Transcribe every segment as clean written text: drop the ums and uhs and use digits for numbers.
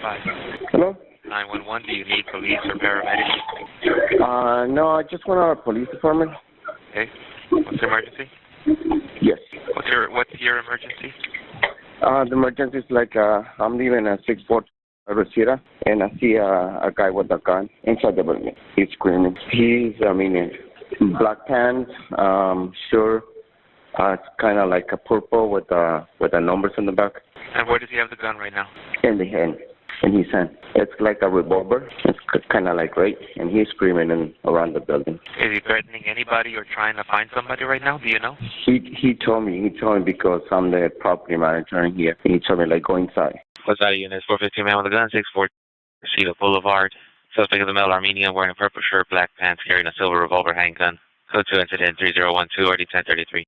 Hello? 911, do you need police or paramedics? No, I just want our police department. Okay. What's the emergency? Yes. What's your emergency? The emergency is like, I'm leaving at 64 Reseda, and I see a guy with a gun inside the building. He's screaming. He's, in black pants, shirt. It's kind of like a purple with the numbers in the back. And where does he have the gun right now? In the hand. In his hand. It's like a revolver. It's kind of like right, and he's screaming around the building. Is he threatening anybody or trying to find somebody right now? Do you know? He told me because I'm the property manager in here. He told me like go inside. What's that unit? 415 man with a gun, 64 Reseda Boulevard. Suspect is a male Armenian wearing a purple shirt, black pants, carrying a silver revolver handgun. Code 2 incident 3012 RD 1033.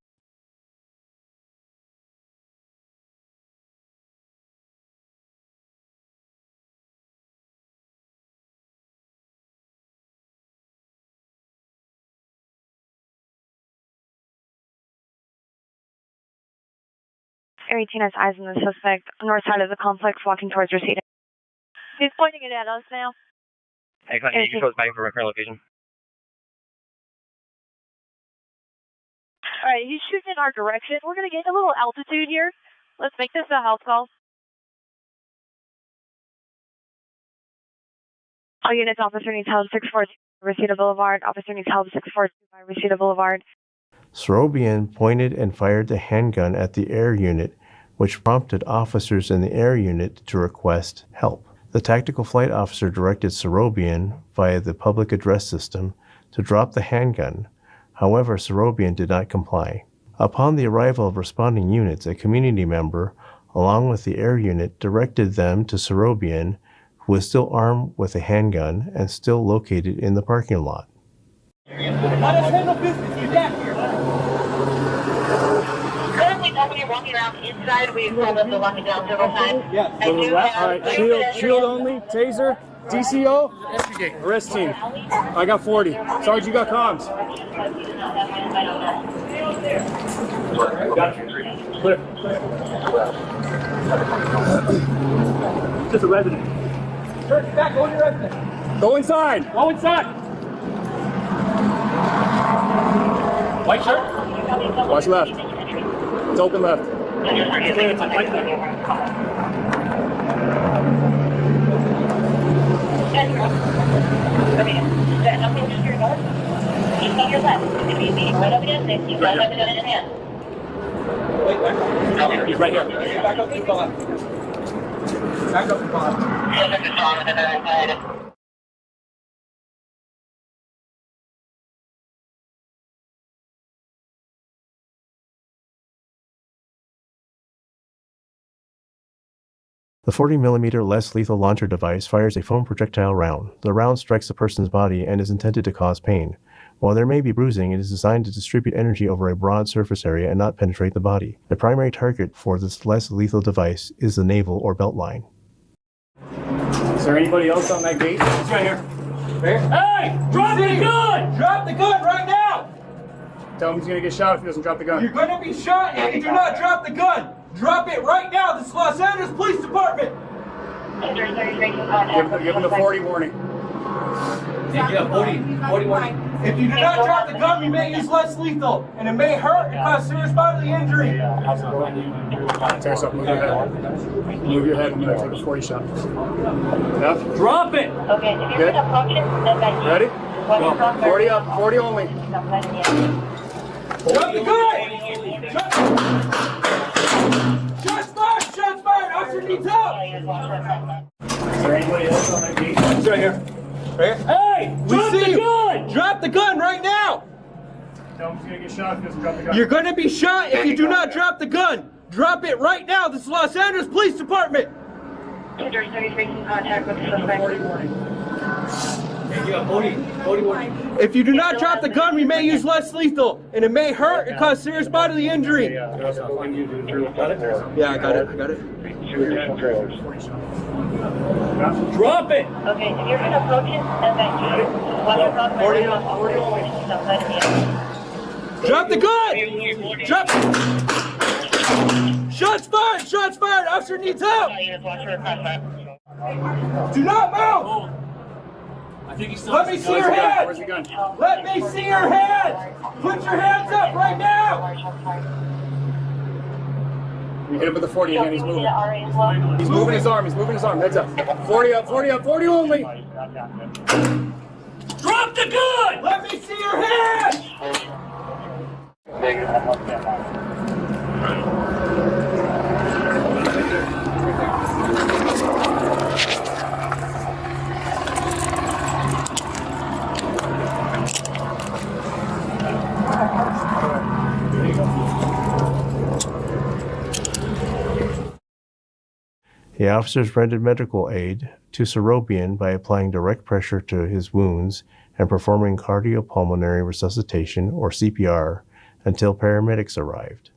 Area 18 has eyes on the suspect, north side of the complex, walking towards Reseda. He's pointing it at us now. Hey, Connie, you close back for my current location. Alright, he's shooting in our direction. We're going to get a little altitude here. Let's make this a house call. All units, officer needs help 642 Reseda Boulevard. Officer needs help 642 by Reseda Boulevard. Sorobian pointed and fired the handgun at the air unit, which prompted officers in the air unit to request help. The tactical flight officer directed Sorobian via the public address system to drop the handgun. However, Sorobian did not comply. Upon the arrival of responding units, a community member, along with the air unit, directed them to Sorobian, who was still armed with a handgun and still located in the parking lot. Let us handle business. Get back here. Currently, nobody walking around inside. We've told them to lock it down several times. Yes. All right. Shield only. Taser. DCO. Arrest team. I got 40. Sarge, you got comms. Clear. Just a resident. Church, back. Go in your resident. Go inside. Go inside. White shirt? Watch left. It's open left. Clear. It's on white left. Nothing just your north. Just on your left. It's going to be meeting right over there. You guys have it in hand. He's right here. Back up to the left. Back up to the left. The 40mm less lethal launcher device fires a foam projectile round. The round strikes the person's body and is intended to cause pain. While there may be bruising, it is designed to distribute energy over a broad surface area and not penetrate the body. The primary target for this less lethal device is the navel or belt line. Is there anybody else on that gate? It's right here. Hey! Drop the gun! Drop the gun right now! Tell him he's gonna get shot if he doesn't drop the gun. You're gonna be shot if you do not drop the gun! Drop it right now! This is Los Angeles Police Department! Give him the 40 warning. Yeah, 40 warning. If you do not drop the gun, we may use less lethal, and it may hurt and cause serious bodily injury. Tear us up, move your head. Move your head, I'm gonna take a 40 shot. Yep. Drop it! Okay, if you're gonna approach it, then back. Ready? Go. 40 up, 40 only. Drop the gun! Shots fired! Shots fired! Officer needs help! Is there anybody else on that gate? It's right here. Right here? Hey! Drop the gun! Drop the gun right now! Tell him he's gonna get shot if he doesn't drop the gun. You're gonna be shot if you do not drop the gun! Drop it right now! This is Los Angeles Police Department! 33 contact with the suspect. 40 warning. Yeah, 40 warning. If you do not drop the gun, we may use less lethal, and it may hurt and cause serious bodily injury. Yeah, I got it. Drop it! Okay, if you're going to approach it, then back. 40. Drop the gun! Drop it! Shots fired! Officer needs help! Do not move! I think he's still. Let me see your head! Where's the gun? Let me see your head! Put your hands up right now! We hit him with the 40 again. He's moving. He's moving his arm. He's moving his arm. Heads up. 40 up. 40 up. 40 only. Drop the gun! Let me see your head! The officers rendered medical aid to Serobian by applying direct pressure to his wounds and performing cardiopulmonary resuscitation, or CPR, until paramedics arrived.